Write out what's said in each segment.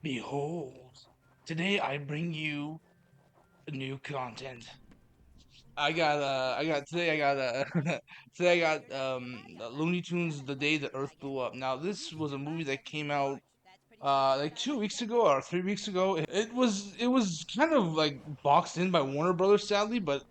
Behold, today I bring you new content. Today I got today I got Looney Tunes The Day the Earth Blew Up. Now this was a movie that came out like 2 weeks ago or 3 weeks ago. It was kind of like boxed in by Warner Brothers, sadly, but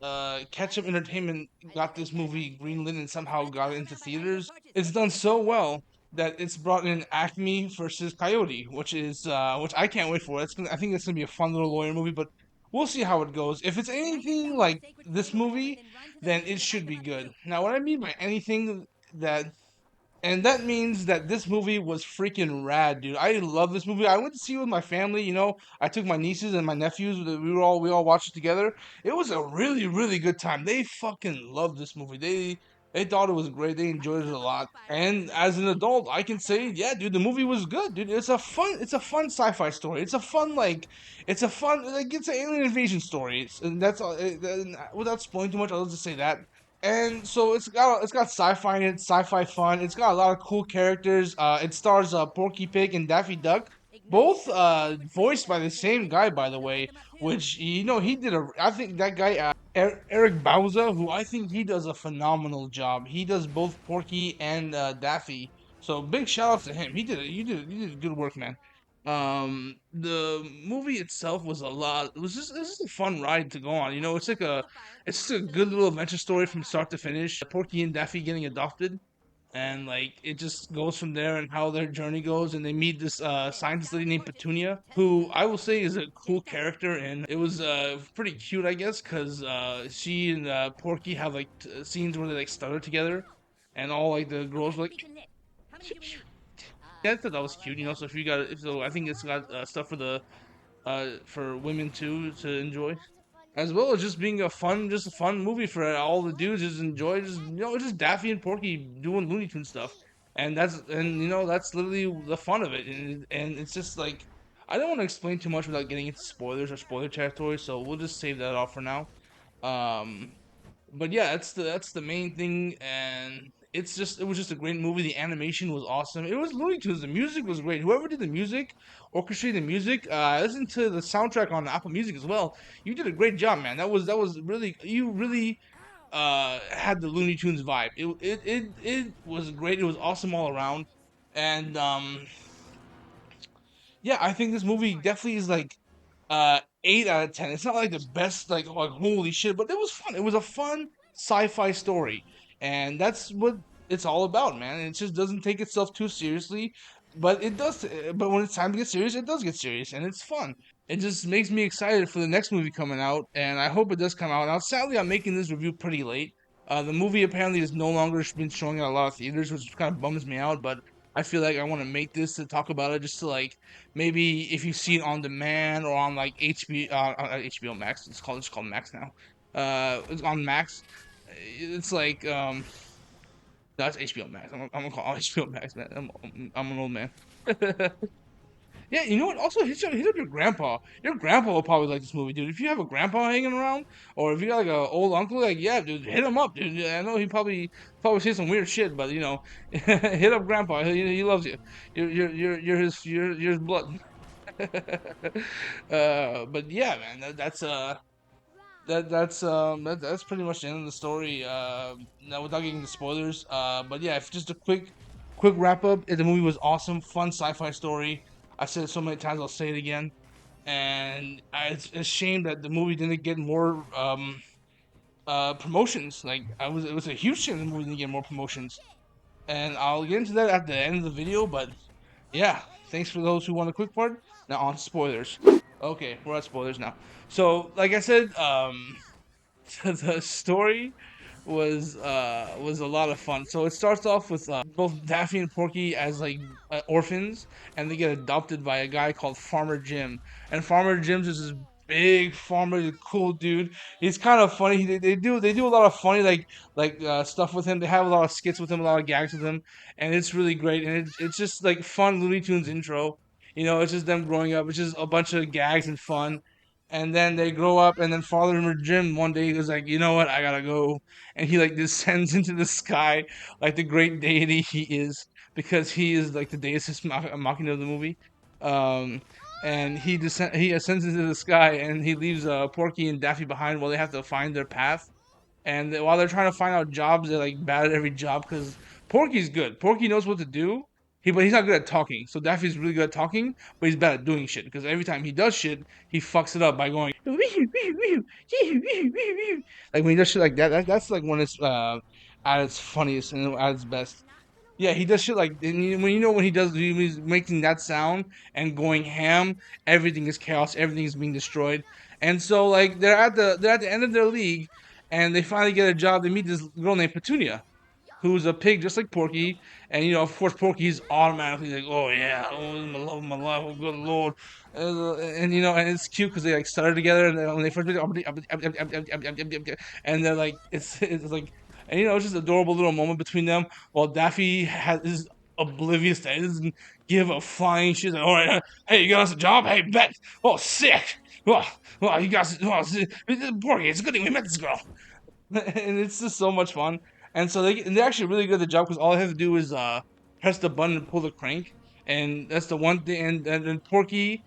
Ketchup Entertainment got this movie greenlit and somehow got it into theaters. It's done so well that it's brought in Acme versus Coyote, which I can't wait for. I think it's gonna be a fun little lawyer movie, but we'll see how it goes. If it's anything like this movie, then it should be good. Now, what I mean by anything that and that means that this movie was freaking rad, dude. I love this movie. I went to see it with my family. I took my nieces and my nephews. We all watched it together. It was a really really good time. They fucking loved this movie. They thought it was great. They enjoyed it a lot. And as an adult, I can say, yeah, dude, the movie was good, dude. It's a fun sci-fi story. It's an alien invasion story. And that's all. Without spoiling too much, I'll just say that. And so it's got sci-fi in it, sci-fi fun. It's got a lot of cool characters. It stars Porky Pig and Daffy Duck, both voiced by the same guy, by the way. Which he did a. I think that guy Eric Bauza, who I think he does a phenomenal job. He does both Porky and Daffy. So big shout out to him. You did good work, man. The movie itself was a lot. It was just a fun ride to go on. It's just a good little adventure story from start to finish. Porky and Daffy getting adopted, and like it just goes from there and how their journey goes. And they meet this scientist lady named Petunia, who I will say is a cool character, and it was pretty cute, I guess, because she and Porky have like scenes where they like stutter together, and all like the girls were like. Yeah, I thought that was cute, So if you got, if so, I think it's got stuff for women too to enjoy, as well as just being just a fun movie for all the dudes. Just enjoy, just Daffy and Porky doing Looney Tunes stuff, and that's literally the fun of it. And it's just like I don't want to explain too much without getting into spoilers or spoiler territory, so we'll just save that off for now. Um, but yeah, that's the main thing, and it was just a great movie. The animation was awesome. It was Looney Tunes. The music was great. Whoever did the music, orchestrated the music, I listened to the soundtrack on Apple Music as well. You did a great job, man. That was really you really had the Looney Tunes vibe. It was great. It was awesome all around, and yeah, I think this movie definitely is like 8 out of 10. It's not like the best, like holy shit, but it was fun. It was a fun sci-fi story, and that's what it's all about, man. It just doesn't take itself too seriously, but it does. But when it's time to get serious, it does get serious, and it's fun. It just makes me excited for the next movie coming out, and I hope it does come out. Now, sadly, I'm making this review pretty late. The movie apparently is no longer been showing at a lot of theaters, which kind of bums me out, but I feel like I want to make this to talk about it just to like maybe if you see it on demand or on like HBO Max. It's called Max now. It's on Max. It's like that's HBO Max. I'm gonna call it HBO Max, man. I'm an old man. Yeah, you know what? Also, hit up your grandpa. Your grandpa will probably like this movie, dude. If you have a grandpa hanging around, or if you got like a old uncle, like yeah, dude, hit him up, dude. I know he probably say some weird shit, but hit up grandpa. He loves you. You're his blood. But yeah, man, that's pretty much the end of the story. Now without getting the spoilers. But yeah, if just a quick wrap up. The movie was awesome, fun sci-fi story. I said it so many times, I'll say it again. And it's a shame that the movie didn't get more promotions. It was a huge shame the movie didn't get more promotions. And I'll get into that at the end of the video. But yeah, thanks for those who want a quick part. Now on spoilers. Okay, we're at spoilers now. So, like I said, the story was a lot of fun. So it starts off with both Daffy and Porky as like orphans, and they get adopted by a guy called Farmer Jim. And Farmer Jim's is this big farmer, cool dude. He's kind of funny. They do a lot of funny stuff with him. They have a lot of skits with him, a lot of gags with him, and it's really great. And it's just like fun Looney Tunes intro. It's just them growing up. It's just a bunch of gags and fun, and then they grow up, and then Father Jim one day he was like, you know what, I gotta go, and he like descends into the sky like the great deity he is, because he is like the Deus Machina of the movie. Um, and he ascends into the sky, and he leaves Porky and Daffy behind while they have to find their path. And while they're trying to find out jobs, they're like bad at every job because Porky's good. Porky knows what to do. But he's not good at talking. So Daffy's really good at talking, but he's bad at doing shit because every time he does shit, he fucks it up by going like when he does shit like that. That's like when it's at its funniest and at its best. Yeah, he does shit like when when he does when he's making that sound and going ham, everything is chaos, everything is being destroyed. And so like they're at the end of their league and they finally get a job. They meet this girl named Petunia, who's a pig just like Porky. And of course, Porky's automatically like, "Oh yeah, oh my love of my life, oh good lord," and and it's cute because they like started together and when they first meet, and they're like, it's like, and it's just adorable little moment between them while Daffy is oblivious to it, doesn't give a flying shit. Like, all right, hey, you got us a job? Hey, bet. Oh, sick. You guys, Porky, it's a good thing we met this girl. And it's just so much fun. And so they're actually really good at the job because all I have to do is press the button and pull the crank, and that's the one thing. And then Porky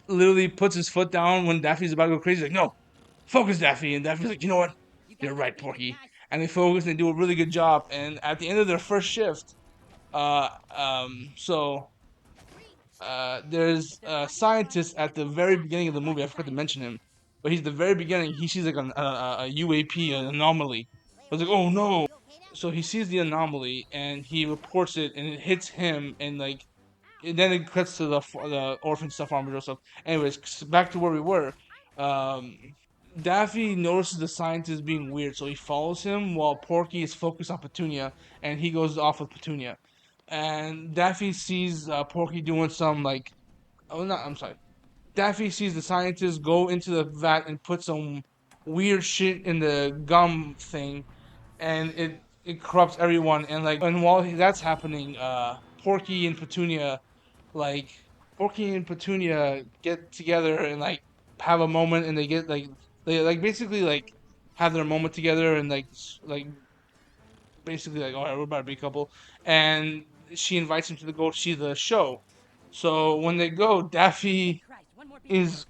literally puts his foot down when Daffy's about to go crazy. He's like, "No, focus, Daffy." And Daffy's like, "You know what? You're right, Porky." And they focus and they do a really good job. And at the end of their first shift, so there's a scientist at the very beginning of the movie. I forgot to mention him, but he's the very beginning. He sees like a UAP, an anomaly. I was like, oh no! So he sees the anomaly and he reports it, and it hits him, and like, and then it cuts to the orphan stuff farm or stuff. Anyways, back to where we were. Um, Daffy notices the scientist being weird, so he follows him while Porky is focused on Petunia, and he goes off with Petunia. And Daffy sees Porky doing some like, oh no, I'm sorry. Daffy sees the scientist go into the vat and put some weird shit in the gum thing, and it corrupts everyone. And like, and while that's happening, Porky and Petunia like Porky and Petunia get together and like have a moment, and they get like they like basically like have their moment together, and like basically like, all right, we're about to be a couple. And she invites him to go see the show. So when they go, Daffy is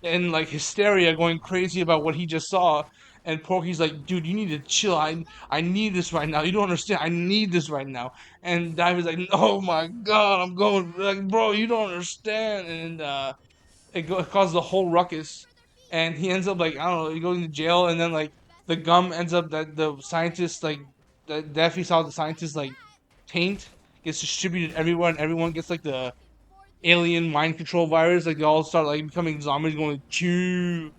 in like hysteria, going crazy about what he just saw. And Porky's like, dude, you need to chill. I need this right now. You don't understand. I need this right now. And Daffy's like, oh my god, I'm going like, bro, you don't understand. And it causes a whole ruckus. And he ends up like, I don't know, he goes into jail, and then like the gum ends up that the scientist like the Daffy saw the scientist like taint gets distributed everywhere, and everyone gets like the alien mind control virus. Like they all start like becoming zombies, going chew,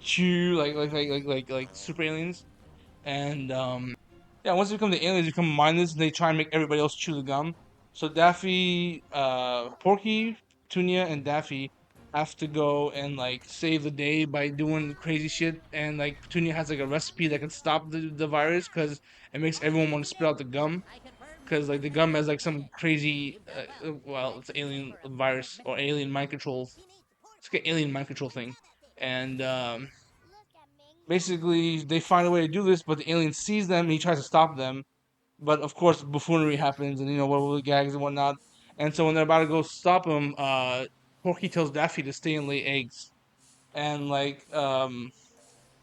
chew, like super aliens. And yeah, once they become the aliens, they become mindless, and they try and make everybody else chew the gum. So Daffy, Porky, Tunia, and Daffy have to go and like save the day by doing crazy shit. And like Petunia has like a recipe that can stop the virus because it makes everyone want to spit out the gum because like the gum has like some crazy well, it's an alien virus or alien mind control. It's like an alien mind control thing. And basically they find a way to do this, but the alien sees them and he tries to stop them. But of course buffoonery happens, and what the gags and whatnot. And so when they're about to go stop him, Porky tells Daffy to stay and lay eggs. And like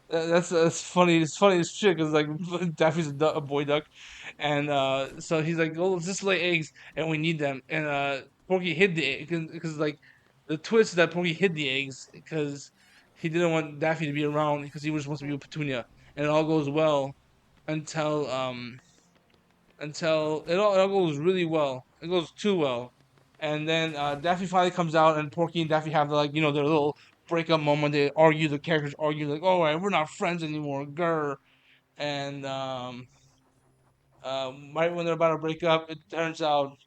that's funny. It's funny as shit because like Daffy's a boy duck, and so he's like, "Oh, let's just lay eggs, and we need them." And Porky hid the egg because like the twist is that Porky hid the eggs because he didn't want Daffy to be around because he was supposed to be with Petunia, and it all goes well until it all goes really well. It goes too well. And then Daffy finally comes out, and Porky and Daffy have like their little breakup moment. They argue, the characters argue like, "Oh, right, we're not friends anymore, grr." And right when they're about to break up, it turns out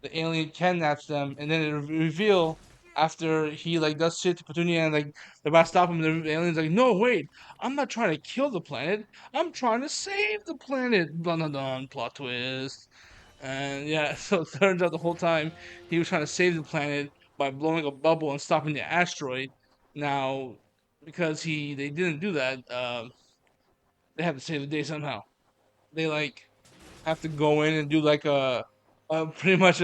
the alien kidnaps them, and then it reveal after he like does shit to Petunia, and like they're about to stop him. The alien's like, "No, wait, I'm not trying to kill the planet. I'm trying to save the planet." Dun dun dun. Plot twist. And yeah, so it turns out the whole time he was trying to save the planet by blowing a bubble and stopping the asteroid. Now, because they didn't do that, they have to save the day somehow. They like have to go in and do like a pretty much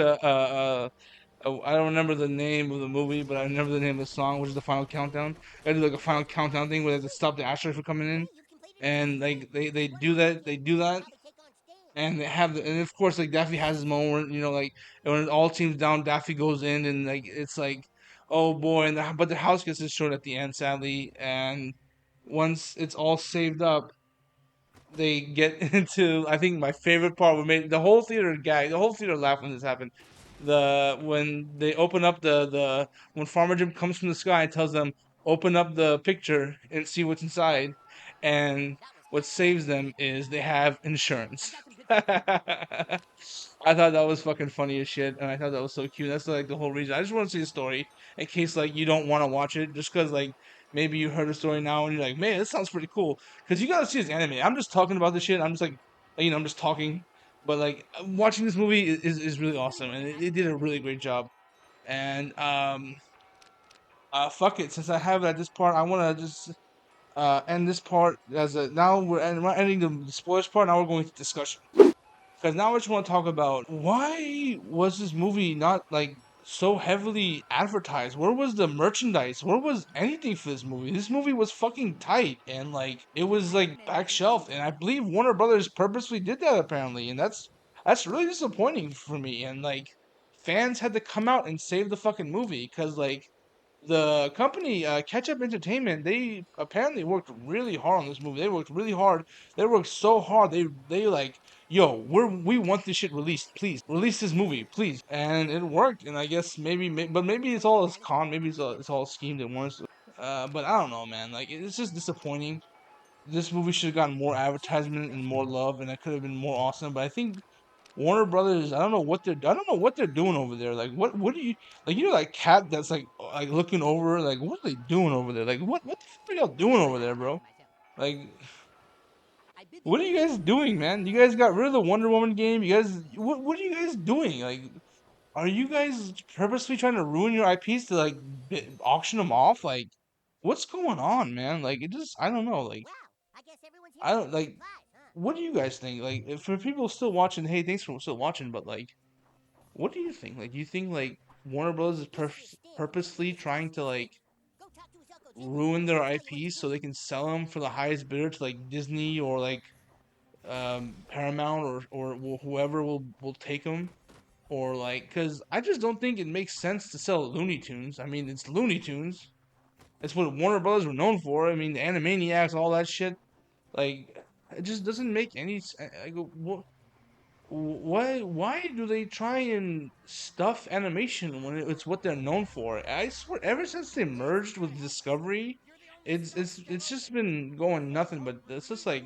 I don't remember the name of the movie, but I remember the name of the song, which is the Final Countdown. I do like a Final Countdown thing where they have to stop the asteroid from coming in, and like they do that, and they have and of course like Daffy has his moment, like when it all teams down, Daffy goes in, and like it's like, oh boy, but the house gets destroyed at the end, sadly, and once it's all saved up, they get into I think my favorite part would make the whole theater gag, the whole theater laugh when this happened. When they open up the when Farmer Jim comes from the sky and tells them open up the picture and see what's inside, and what saves them is they have insurance. I thought that was fucking funny as shit, and I thought that was so cute. That's like the whole reason. I just want to see the story in case like you don't want to watch it, just because like maybe you heard the story now and you're like, man, this sounds pretty cool. Because you gotta see this anime. I'm just talking about this shit. I'm just like, I'm just talking. But like watching this movie is really awesome, and it did a really great job. And fuck it. Since I have it at this part, I want to just end this part as a now we're ending the spoilers part. Now we're going to discussion. Because now I just want to talk about why was this movie not like so heavily advertised? Where was the merchandise? Where was anything for this movie? This movie was fucking tight and like it was like back shelf, and I believe Warner Brothers purposely did that apparently, and that's really disappointing for me. And like fans had to come out and save the fucking movie because like the company Catch Up Entertainment, they apparently worked really hard on this movie. They worked really hard. They worked so hard. They like, yo, we want this shit released. Please release this movie, please. And it worked. And I guess but maybe it's all a con. Maybe it's all schemed at once. But I don't know, man. Like it's just disappointing. This movie should have gotten more advertisement and more love, and it could have been more awesome. But I think Warner Brothers, I don't know what they're doing over there. Like what do you like that cat that's like looking over, like what are they doing over there? Like what the fuck are y'all doing over there, bro? Like what are you guys doing, man? You guys got rid of the Wonder Woman game. You guys what are you guys doing? Like are you guys purposely trying to ruin your IPs to like auction them off? Like what's going on, man? Like it just I don't know. Like I don't like what do you guys think? Like if for people still watching, hey, thanks for still watching, but like what do you think? Like, do you think like Warner Bros. Is purposely trying to like ruin their IPs so they can sell them for the highest bidder to like Disney or like Paramount or whoever will take them? Or like, cause I just don't think it makes sense to sell Looney Tunes. I mean, it's Looney Tunes. It's what Warner Bros. Were known for. I mean, the Animaniacs, all that shit. Like, it just doesn't make any. I go, why do they try and stuff animation when it's what they're known for? I swear, ever since they merged with Discovery, it's just been going nothing but it's just like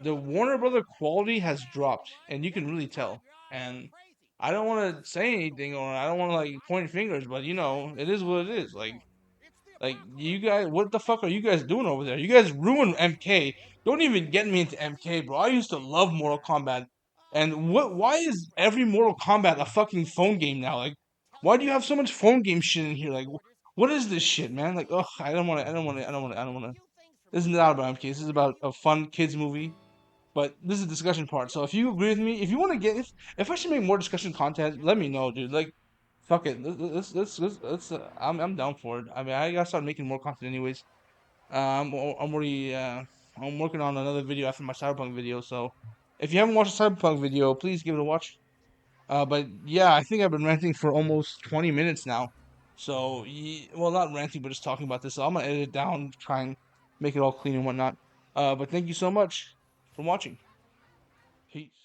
the Warner Brother quality has dropped, and you can really tell. And I don't want to say anything or I don't want to like point fingers, but it is what it is. Like you guys, what the fuck are you guys doing over there? You guys ruined MK. Don't even get me into MK, bro. I used to love Mortal Kombat. And why is every Mortal Kombat a fucking phone game now? Like, why do you have so much phone game shit in here? Like, what is this shit, man? Like, ugh, I don't wanna. This is not about MK. This is about a fun kids movie. But this is the discussion part. So if you agree with me, if you want to if I should make more discussion content, let me know, dude. Like, fuck it. I'm down for it. I mean, I gotta start making more content anyways. I'm already I'm working on another video after my Cyberpunk video. So if you haven't watched a Cyberpunk video, please give it a watch. But yeah, I think I've been ranting for almost 20 minutes now. So well, not ranting, but just talking about this. So I'm gonna edit it down, try and make it all clean and whatnot. But thank you so much for watching. Peace.